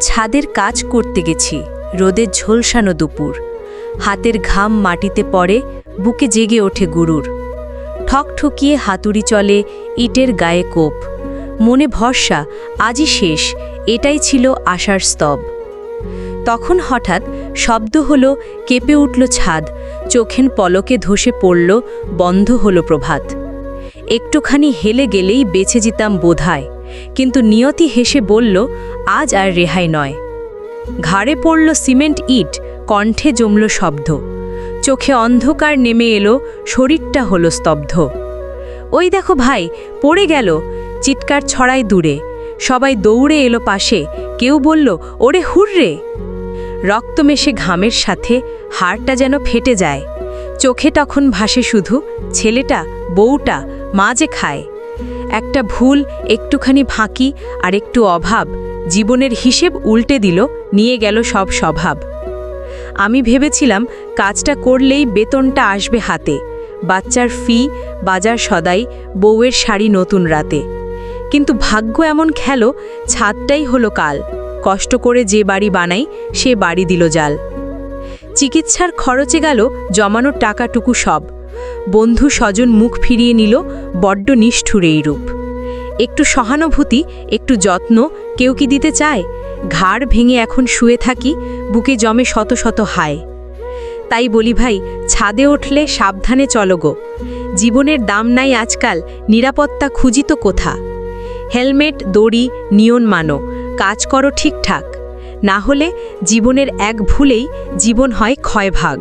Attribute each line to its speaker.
Speaker 1: ছাদের কাজ করতে গেছি, রোদে ঝলসানো দুপুর। হাতের ঘাম মাটিতে পড়ে, বুকে জেগে ওঠে গুরুর। ঠকঠকিয়ে হাতুড়ি চলে, ইটের গায়ে কোপ। মনে ভরসা, আজই শেষ, এটাই ছিল আশার স্তব। তখন হঠাৎ শব্দ হলো, কেঁপে উঠল ছাদ, চোখের পলকে ধসে পড়ল, বন্ধ হলো প্রভাত। একটুখানি হেলে গেলেই বেঁচে যেতাম বোধায়, কিন্তু নিয়তি হেসে বলল, আজ আর রেহাই নয়। ঘাড়ে পড়ল সিমেন্ট ইট, কণ্ঠে জমল শব্দ। চোখে অন্ধকার নেমে এলো, শরীরটা হলো স্তব্ধ। ওই দেখো ভাই, পড়ে গেল, চিৎকার ছড়ায় দূরে। সবাই দৌড়ে এলো পাশে, কেউ বলল, ওরে হুররে। রক্ত মেশে ঘামের সাথে, হাড়টা যেন ফেটে যায়। চোখে তখন ভাসে শুধু, ছেলেটা, বউটা, মা যে খায়। একটা ভুল, একটুখানি ফাঁকি, আর একটু অভাব, জীবনের হিসেব উল্টে দিল, নিয়ে গেল সব স্বভাব। আমি ভেবেছিলাম কাজটা করলেই বেতনটা আসবে হাতে, বাচ্চার ফি, বাজার সদাই, বউয়ের শাড়ি নতুন রাতে। কিন্তু ভাগ্য এমন খেলো, ছাদটাই হলো কাল। কষ্ট করে যে বাড়ি বানাই, সে বাড়ি দিল জাল। চিকিৎসার খরচে গেল জমানোর টাকাটুকু সব। বন্ধু স্বজন মুখ ফিরিয়ে নিল, বড্ড নিষ্ঠুর এই রূপ। একটু সহানুভূতি, একটু যত্ন কেউ কি দিতে চায়? ঘাড় ভেঙে এখন শুয়ে থাকি, বুকে জমে শত শত হায়। তাই বলি ভাই, ছাদে উঠলে সাবধানে চলো গো। জীবনের দাম নাই আজকাল, নিরাপত্তা খুঁজি তো কোথা। হেলমেট, দড়ি, নিয়ন মানো, কাজ করো ঠিকঠাক। না হলে জীবনের এক ভুলেই জীবন হয় ক্ষয়ভাগ।